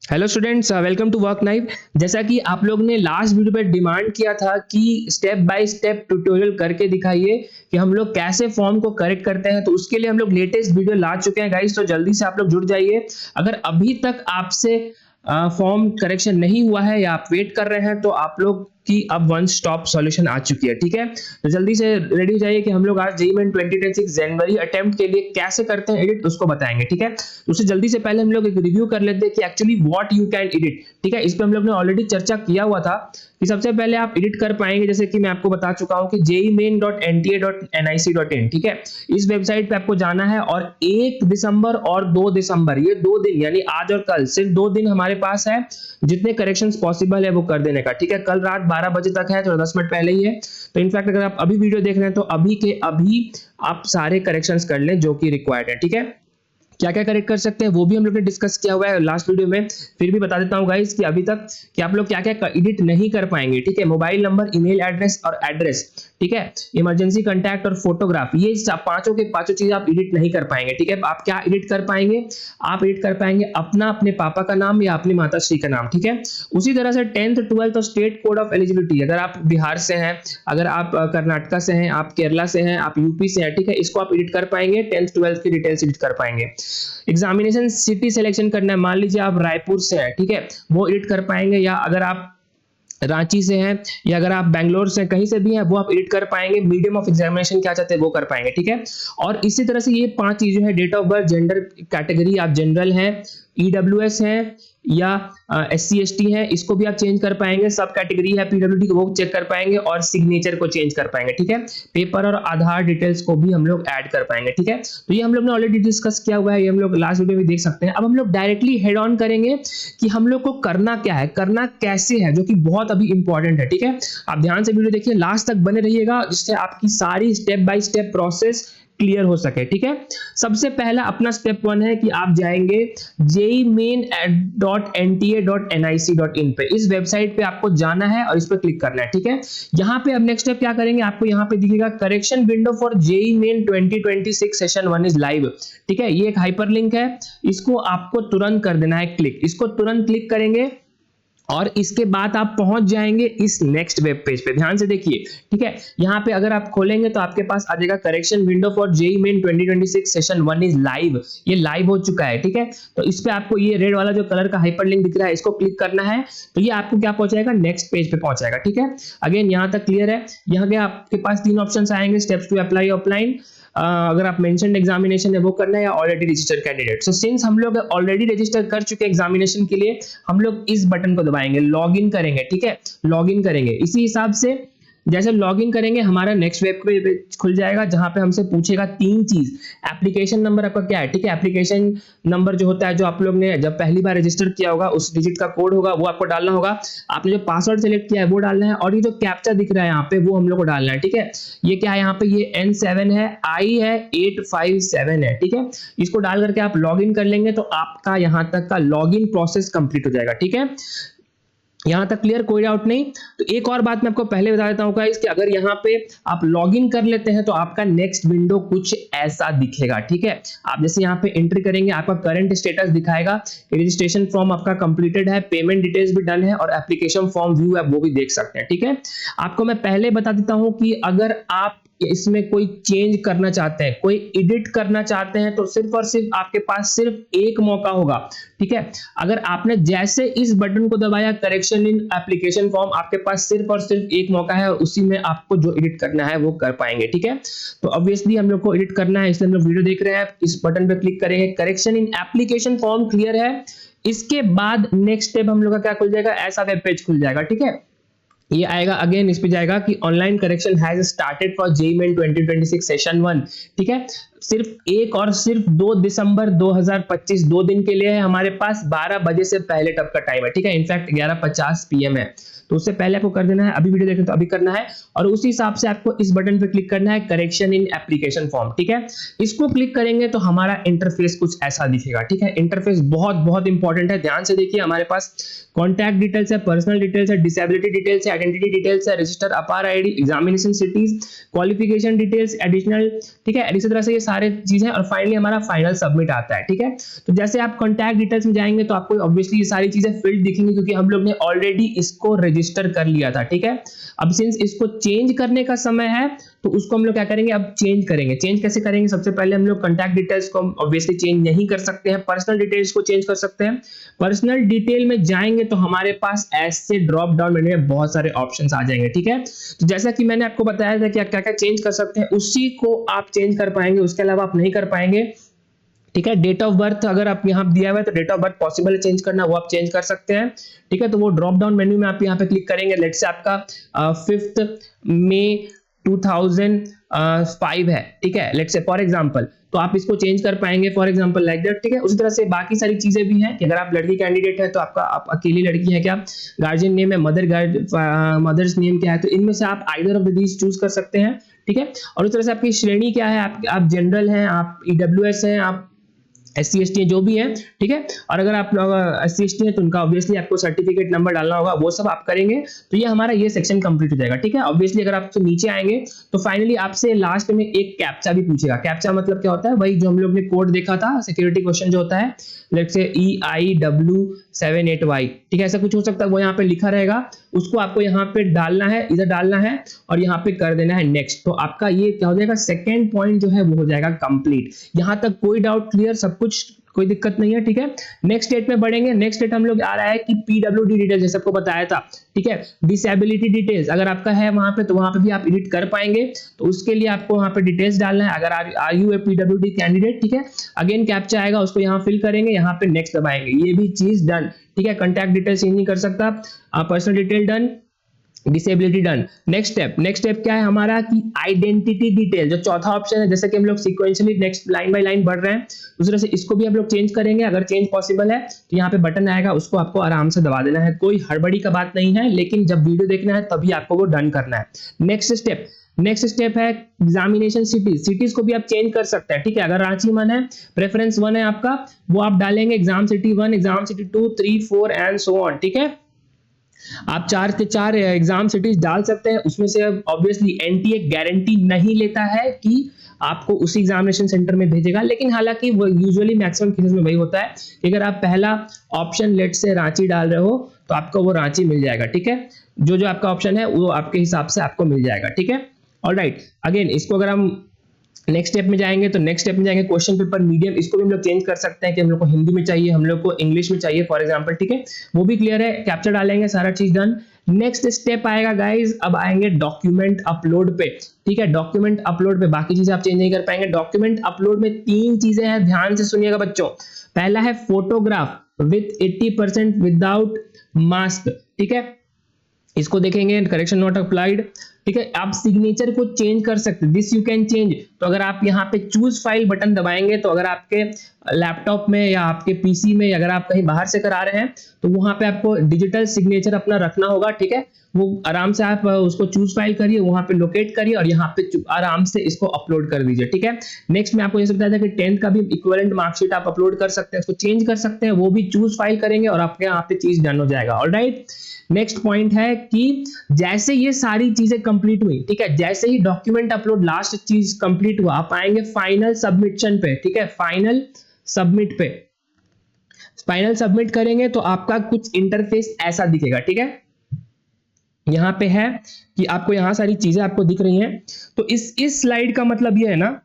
Hello students, welcome to work naive. जैसा कि आप लोग ने लास्ट वीडियो पे डिमांड किया था कि स्टेप बाय स्टेप ट्यूटोरियल करके दिखाइए कि हम लोग कैसे फॉर्म को करेक्ट करते हैं, तो उसके लिए हम लोग लेटेस्ट वीडियो ला चुके हैं गाइस। तो जल्दी से आप लोग जुड़ जाइए। अगर अभी तक आपसे फॉर्म करेक्शन नहीं हुआ है या आप वेट कर रहे हैं तो आप लोग की अब वन स्टॉप सॉल्यूशन आ चुकी है। ठीक है, तो जल्दी से रेडी हो जाइए कि हम लोग आज जेईई मेन 2026 जनवरी अटेम्प्ट के लिए कैसे करते हैं एडिट, उसको बताएंगे। ठीक है, तो उससे जल्दी से पहले हम लोग एक रिव्यू कर लेते हैं कि actually what you can edit. ठीक है, इस पे हम लोग ने ऑलरेडी चर्चा किया हुआ था कि सबसे पहले आप एडिट कर पाएंगे, जैसे कि मैं आपको बता चुका हूं कि jeimain.nta.nic.in। ठीक है, इस वेबसाइट पे आपको जाना है और 1 दिसंबर और 2 दिसंबर, ये 2 दिन यानी आज और कल, सिर्फ 2 दिन हमारे पास है जितने करेक्शंस पॉसिबल है वो कर देने का। ठीक है, कल रात 12 बजे तक है, तो 10 मिनट पहले ही है। तो इनफैक्ट अगर आप अभी वीडियो देख रहे हैं तो अभी के अभी आप सारे करेक्शंस कर लें जो कि रिक्वायर्ड है। ठीक है, क्या क्या करेक्ट कर सकते हैं वो भी हम लोग ने डिस्कस किया हुआ है लास्ट वीडियो में। फिर भी बता देता हूं गाइस कि अभी तक कि आप लोग क्या क्या एडिट नहीं कर पाएंगे। ठीक है, मोबाइल नंबर, ईमेल एड्रेस और एड्रेस, ठीक है, इमरजेंसी कांटेक्ट और फोटोग्राफ, ये पांचों के पांचों चीज आप एडिट नहीं कर पाएंगे। ठीक है, आप क्या एडिट कर पाएंगे? आप एडिट कर पाएंगे अपने पापा का नाम या अपनी माता श्री का नाम। ठीक है, उसी तरह से 10th 12th और स्टेट कोड ऑफ एलिजिबिलिटी, अगर आप बिहार से हैं, अगर आप कर्नाटका से हैं, आप केरला से हैं, आप यूपी से हैं, ठीक है, इसको आप एडिट कर पाएंगे। 10th 12th की डिटेल्स एडिट कर पाएंगे। एग्जामिनेशन सिटी सिलेक्शन करना है, मान लीजिए आप रायपुर से हैं, ठीक है, वो एडिट कर पाएंगे। या अगर आप रांची से हैं या अगर आप बेंगलोर से कहीं से भी हैं वो आप एडिट कर पाएंगे। मीडियम ऑफ एग्जामिनेशन क्या चाहते हैं वो कर पाएंगे। ठीक है, और इसी तरह से ये 5 चीजें हैं, date of birth, gender category, आप जनरल हैं, ईडब्ल्यूएस हैं या SC ST है, इसको भी आप चेंज कर पाएंगे। सब कैटेगरी है पीडब्ल्यूडी, वो चेक कर पाएंगे और सिग्नेचर को चेंज कर पाएंगे। ठीक है, पेपर और आधार डिटेल्स को भी हम लोग ऐड कर पाएंगे। ठीक है, तो ये हम लोग ने ऑलरेडी डिस्कस किया हुआ है, ये हम लोग लास्ट वीडियो में देख सकते हैं। अब हम लोग डायरेक्टली हेड ऑन करेंगे कि हम लोग को करना क्या है, करना कैसे है, जो कि बहुत अभी इंपॉर्टेंट है। ठीक है, आप ध्यान से वीडियो देखिए, लास्ट तक बने रहिएगा जिससे आपकी सारी step by step process clear हो सके। ठीक है, सबसे पहला अपना स्टेप 1 है कि आप जाएंगे jeimain.nta.nic.in पे। इस वेबसाइट पे आपको जाना है और इस पर क्लिक करना है। ठीक है, यहां पे अब नेक्स्ट स्टेप क्या करेंगे, आपको यहां पे दिखेगा correction window for JEE main 2026 session 1 is live. ठीक है, ये एक हाइपरलिंक है, इसको आपको तुरंत कर देना है क्लिक। इसको तुरंत क्लिक करेंगे और इसके बाद आप पहुंच जाएंगे इस नेक्स्ट वेब पेज पे। ध्यान से देखिए, ठीक है, यहाँ पे अगर आप खोलेंगे तो आपके पास आ जाएगा correction window for JEE main 2026 session 1 is live. ये लाइव हो चुका है। ठीक है, तो इस पे आपको ये रेड वाला जो कलर का हाइपरलिंक दिख रहा है, इसको क्लिक करना है तो ये आपको क्या पहुंचाएगा, नेक्स्ट पेज पे पहुंचाएगा। ठीक है, अगेन यहाँ तक क्लियर है। यहाँ के आपके पास 3 ऑप्शन आएंगे, स्टेप्स टू अप्लाई ऑफलाइन, अगर आप मेंशन्ड एग्जामिनेशन है वो करना है, या already registered candidate. So since हम लोग ऑलरेडी रजिस्टर कर चुके हैं एग्जामिनेशन के लिए, हम लोग इस बटन को दबाएंगे, लॉगिन करेंगे। ठीक है, लॉगिन करेंगे। इसी हिसाब से जैसे लॉगिन करेंगे हमारा नेक्स्ट वेब पेज खुल जाएगा, जहां पे हमसे पूछेगा 3 चीज। एप्लीकेशन नंबर आपका क्या है, ठीक है, एप्लीकेशन नंबर जो होता है, जो आप लोग ने जब पहली बार रजिस्टर किया होगा उस डिजिट का कोड होगा, वो आपको डालना होगा। आपने जो पासवर्ड सेलेक्ट किया है वो डालना है, और ये जो कैप्चा दिख रहा है यहाँ पे वो हम लोग को डालना है। ठीक है, ये क्या है, यहाँ पे ये N7 है, I है, 857 है। ठीक है, इसको डाल करके आप लॉगिन कर लेंगे तो आपका यहाँ तक का लॉगिन प्रोसेस कंप्लीट हो जाएगा। ठीक है, यहां तक क्लियर, कोई डाउट नहीं। तो एक और बात मैं आपको पहले बता देता हूं गाइस कि अगर यहां पे आप लॉगिन कर लेते हैं तो आपका नेक्स्ट विंडो कुछ ऐसा दिखेगा। ठीक है, आप जैसे यहां पे एंट्री करेंगे, आपका करंट स्टेटस दिखाएगा, रजिस्ट्रेशन फॉर्म आपका कंप्लीटेड है, पेमेंट डिटेल्स भी डन है और एप्लीकेशन फॉर्म व्यू है वो भी देख सकते हैं। ठीक है, आपको मैं पहले बता देता हूं कि अगर आप इसमें कोई चेंज करना चाहते हैं, कोई एडिट करना चाहते हैं, तो सिर्फ और सिर्फ आपके पास सिर्फ एक मौका होगा। ठीक है, अगर आपने जैसे इस बटन को दबाया करेक्शन इन एप्लीकेशन फॉर्म, आपके पास सिर्फ और सिर्फ एक मौका है और उसी में आपको जो एडिट करना है वो कर पाएंगे। ठीक है, तो ऑब्वियसली हम लोग को एडिट करना है, इसलिए हम लोग वीडियो देख रहे हैं, इस बटन पे क्लिक करेंगे, correction in application form clear है। इसके बाद नेक्स्ट स्टेप हम लोग का क्या खुल जाएगा, ऐसा वेब पेज खुल जाएगा। ठीक है, ये आएगा, अगेन इस पे जाएगा कि online correction has started for JEE main 2026 session 1। ठीक है, सिर्फ 1 और सिर्फ 2 दिसंबर 2025, 2 दिन के लिए है हमारे पास, 12 बजे से पहले तक का टाइम है। ठीक है, इनफैक्ट 11:50 PM है, तो उससे पहले आपको कर देना है। अभी वीडियो देख रहे हैं तो अभी करना है, और उसी हिसाब से आपको इस बटन पे क्लिक करना है, करेक्शन इन एप्लीकेशन फॉर्म। ठीक है, इसको क्लिक करेंगे तो हमारा इंटरफेस कुछ ऐसा दिखेगा। ठीक है, इंटरफेस बहुत बहुत इंपॉर्टेंट है, ध्यान से देखिए। हमारे पास कॉन्टैक्ट डिटेल्स है, पर्सनल डिटेल्स है, डिसेबिलिटी डिटेल्स है, आइडेंटिटी डिटेल्स है, रजिस्टर अपार ID, examination cities, qualification details, additional. ठीक है, इसी तरह से ये सारे चीजें, और फाइनली हमारा फाइनल सबमिट आता है, ठीक है। तो जैसे आप कॉन्टैक्ट डिटेल्स में जाएंगे तो आपको ऑब्वियसली ये सारी चीजें फील्ड दिखेंगी, क्योंकि हम लोग ने ऑलरेडी इसको रजिस्टर कर लिया था, ठीक है। अब सिंस इसको चेंज करने का समय है तो उसको हम लोग क्या करेंगे, अब चेंज करेंगे। चेंज कैसे करेंगे, सबसे पहले हम लोग कॉन्टैक्ट डिटेल्स को ऑब्वियसली चेंज नहीं कर सकते हैं, पर्सनल डिटेल्स को चेंज कर सकते हैं। पर्सनल डिटेल में जाएंगे तो हमारे पास ऐसे ड्रॉप डाउन मेन्यू में बहुत सारे ऑप्शंस आ जाएंगे, ठीक है। तो जैसा कि मैंने आपको बताया था कि क्या क्या चेंज कर सकते हैं, उसी को आप चेंज कर पाएंगे, उसके अलावा आप नहीं कर पाएंगे, ठीक है। डेट ऑफ बर्थ अगर आप यहाँ दिया हुआ है तो डेट ऑफ बर्थ पॉसिबल है चेंज करना, वो आप चेंज कर सकते हैं, ठीक है। तो वो ड्रॉप डाउन मेन्यू में आप यहाँ पे क्लिक करेंगे, लेट्स से आपका 5 मई 2005 है, ठीक है, लेट्स से फॉर एग्जांपल, तो आप इसको चेंज कर पाएंगे फॉर एग्जांपल लाइक दैट, ठीक है। उसी तरह से बाकी सारी चीजें भी हैं कि अगर आप लड़की कैंडिडेट है तो आपका आप अकेली लड़की है क्या, गार्जियन नेम है, मदर्स नेम क्या है, तो इनमें से आप आइदर ऑफ दीज चूज कर सकते हैं, ठीक है। और उस तरह से आपकी श्रेणी क्या है, आप जनरल हैं, आप ईडब्ल्यूएस हैं, आप SC ST जो भी है, ठीक है। और अगर आप SC ST है तो उनका ऑब्वियसली आपको सर्टिफिकेट नंबर डालना होगा, वो सब आप करेंगे तो ये हमारा ये सेक्शन कंप्लीट हो जाएगा, ठीक है। ऑब्वियसली अगर आप नीचे आएंगे तो फाइनली आपसे लास्ट में एक कैप्चा भी पूछेगा। कैप्चा मतलब क्या होता है, वही जो हम लोग ने कोड देखा था, सिक्योरिटी क्वेश्चन जो होता है, लेट्स से EIW78Y, ठीक है, ऐसा कुछ हो सकता है, वो यहाँ पे लिखा रहेगा, उसको आपको यहाँ पे डालना है, इधर डालना है और यहाँ पे कर देना है नेक्स्ट। तो आपका ये क्या हो जाएगा, सेकेंड पॉइंट जो है वो हो जाएगा कंप्लीट। यहाँ तक कोई डाउट क्लियर, सब कुछ कोई दिक्कत नहीं है, ठीक है। नेक्स्ट स्टेट में बढ़ेंगे। नेक्स्ट स्टेट हम लोग आ रहा है कि PWD डिटेल्स, जैसे आपको बताया था, ठीक है। डिसेबिलिटी डिटेल्स अगर आपका है वहां पे तो वहां पे भी आप एडिट कर पाएंगे, तो उसके लिए आपको वहां पे डिटेल्स डालना है, अगर are you a PWD candidate, ठीक है। अगेन कैप्चा आएगा, उसको यहाँ फिल करेंगे, यहाँ पे नेक्स्ट दबाएंगे, ये भी चीज डन, ठीक है। कॉन्टैक्ट डिटेल्स चेंज नहीं कर सकता, personal detail done, disability done. Next step क्या है हमारा कि आइडेंटिटी डिटेल, जो चौथा ऑप्शन है, जैसे कि हम लोग sequentially next line by line बढ़ रहे हैं, उस तरह से इसको भी हम लोग चेंज करेंगे। अगर चेंज पॉसिबल है तो यहाँ पे बटन आएगा, उसको आपको आराम से दबा देना है, कोई हड़बड़ी का बात नहीं है, लेकिन जब वीडियो देखना है तभी आपको वो डन करना है। नेक्स्ट स्टेप है एग्जामिनेशन सिटीज को भी आप चेंज कर सकते हैं, ठीक है। अगर रांची 1 है, प्रेफरेंस 1 है आपका, वो आप डालेंगे exam city 1, exam city 2, 3, 4 and so on, ठीक है। आप 4 के 4 एग्जाम सिटीज डाल सकते हैं, उसमें से ऑब्वियसली NTA गारंटी नहीं लेता है कि आपको उसी एग्जामिनेशन सेंटर में भेजेगा, लेकिन हालांकि वो यूजुअली मैक्सिमम केसेस में वही होता है कि अगर आप पहला ऑप्शन लेट से रांची डाल रहे हो तो आपको वो रांची मिल जाएगा, ठीक है। जो आपका ऑप्शन है वो आपके हिसाब से आपको मिल जाएगा, ठीक है। ऑलराइट, अगेन इसको अगर हम नेक्स्ट स्टेप में जाएंगे तो नेक्स्ट स्टेप में जाएंगे क्वेश्चन पेपर मीडियम, इसको भी हम लोग चेंज कर सकते हैं कि हम लोग को हिंदी में चाहिए, हम लोग को इंग्लिश में चाहिए फॉर एग्जांपल, ठीक है। वो भी क्लियर है, कैप्चर डालेंगे, सारा चीज डन। नेक्स्ट स्टेप आएगा गाइस, अब आएंगे डॉक्यूमेंट अपलोड पे, ठीक है। डॉक्यूमेंट अपलोड पे बाकी चीजें आप चेंज नहीं कर पाएंगे। डॉक्यूमेंट अपलोड में 3 चीजें हैं, ध्यान से सुनिएगा बच्चों। पहला है फोटोग्राफ विथ 80% विदाउट मास्क, ठीक है, इसको देखेंगे, करेक्शन नॉट अप्लाइड, ठीक है। आप सिग्नेचर को चेंज कर सकते हैं, दिस यू कैन चेंज। तो अगर आप यहाँ पे चूज फाइल बटन दबाएंगे तो अगर आपके लैपटॉप में या आपके पीसी में अगर आप कहीं बाहर से करा रहे हैं तो वहां पे आपको डिजिटल सिग्नेचर अपना रखना होगा, ठीक है। वो आराम से आप उसको चूज फाइल करिए, वहां पे लोकेट करिए और यहाँ पे आराम से इसको अपलोड कर दीजिए, ठीक है। नेक्स्ट में आपको ये बताया था कि 10th का भी इक्विवेलेंट मार्कशीट आप अपलोड कर सकते हैं, उसको चेंज कर सकते हैं, वो भी चूज फाइल करेंगे और आपके यहाँ पे चीज डन हो जाएगा। ऑलराइट, नेक्स्ट पॉइंट है कि जैसे ये सारी चीजें कंप्लीट हुई, ठीक है, जैसे ही डॉक्यूमेंट अपलोड लास्ट चीज कंप्लीट हुआ, आप आएंगे फाइनल सबमिशन पे, ठीक है। फाइनल सबमिट पे फाइनल सबमिट करेंगे तो आपका कुछ इंटरफेस ऐसा दिखेगा, ठीक है। यहां पे है कि आपको यहां सारी चीजें आपको दिख रही हैं, तो इस स्लाइड का मतलब ये है ना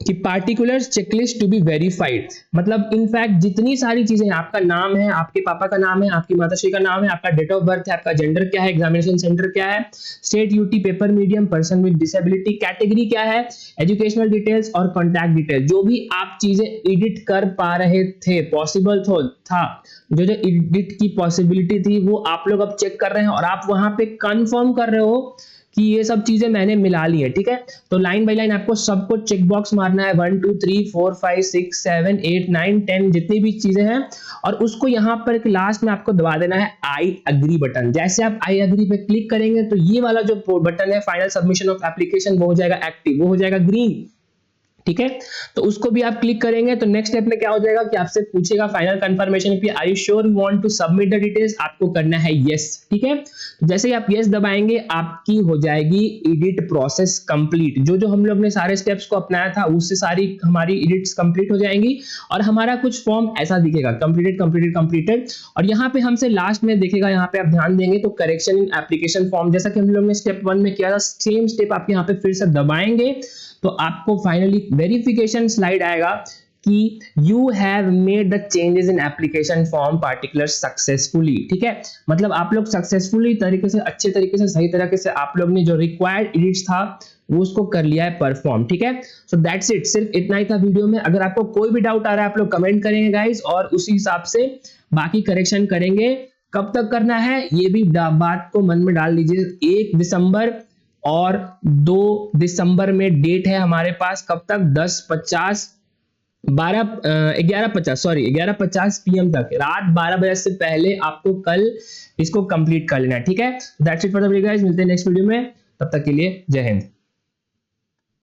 कि particular checklist to be verified, मतलब इनफैक्ट जितनी सारी चीजें हैं, आपका नाम है, आपके पापा का नाम है, आपकी माताश्री का नाम है, आपका डेट ऑफ बर्थ है, आपका जेंडर क्या है, एग्जामिनेशन सेंटर क्या है, state UT, paper medium, person with disability, category क्या है, एजुकेशनल डिटेल्स और कॉन्टैक्ट डिटेल्स, जो भी आप चीजें एडिट कर पा रहे थे, पॉसिबल था, जो एडिट की पॉसिबिलिटी थी, वो आप लोग अब चेक कर रहे हैं और आप वहां पे कंफर्म कर रहे हो कि ये सब चीजें मैंने मिला ली है, ठीक है। तो लाइन बाय लाइन आपको सबको चेक बॉक्स मारना है, 1 2 3 4 5 6 7 8 9 10 जितनी भी चीजें हैं, और उसको यहाँ पर लास्ट में आपको दबा देना है आई अग्री बटन। जैसे आप आई अग्री पे क्लिक करेंगे तो ये वाला जो बटन है फाइनल सबमिशन ऑफ एप्लीकेशन, वो हो जाएगा एक्टिव, वो हो जाएगा ग्रीन, ठीक है। तो उसको भी आप क्लिक करेंगे तो नेक्स्ट स्टेप में क्या हो जाएगा कि आपसे पूछेगा फाइनल कंफर्मेशन कि are you sure you want to submit the details, आपको करना है यस, ठीक है। तो जैसे ही आप यस दबाएंगे आपकी हो जाएगी एडिट प्रोसेस कंप्लीट। जो जो हम लोग ने सारे स्टेप्स को अपनाया था उससे सारी हमारी एडिट्स कंप्लीट हो जाएंगी और हमारा कुछ फॉर्म ऐसा दिखेगा कंप्लीटेड कंप्लीटेड कंप्लीटेड। और यहाँ पे हमसे लास्ट में दिखेगा, यहाँ पे आप ध्यान देंगे तो करेक्शन इन एप्लीकेशन फॉर्म, जैसा कि हम लोग ने स्टेप 1 में किया था सेम स्टेप आप यहाँ पे फिर से दबाएंगे तो आपको फाइनली वेरिफिकेशन स्लाइड आएगा कि you have made the changes in application form particular successfully, ठीक है। मतलब आप लोग सक्सेसफुली तरीके से, अच्छे तरीके से, सही तरीके से आप लोग ने जो रिक्वायर्ड एडिट्स था वो उसको कर लिया है परफॉर्म, ठीक है। सो दैट्स इट, सिर्फ इतना ही था वीडियो में। अगर आपको कोई भी डाउट आ रहा है आप लोग कमेंट करेंगे गाइस और उसी हिसाब से बाकी करेक्शन करेंगे। कब तक करना है ये भी बात को मन में डाल लीजिए, 1 दिसंबर और 2 दिसंबर में डेट है हमारे पास। कब तक? 11:50 PM तक, रात 12 बजे से पहले आपको कल इसको कंप्लीट कर लेना है, ठीक है। That's it for the video guys, मिलते हैं नेक्स्ट वीडियो में, तब तक के लिए जय हिंद।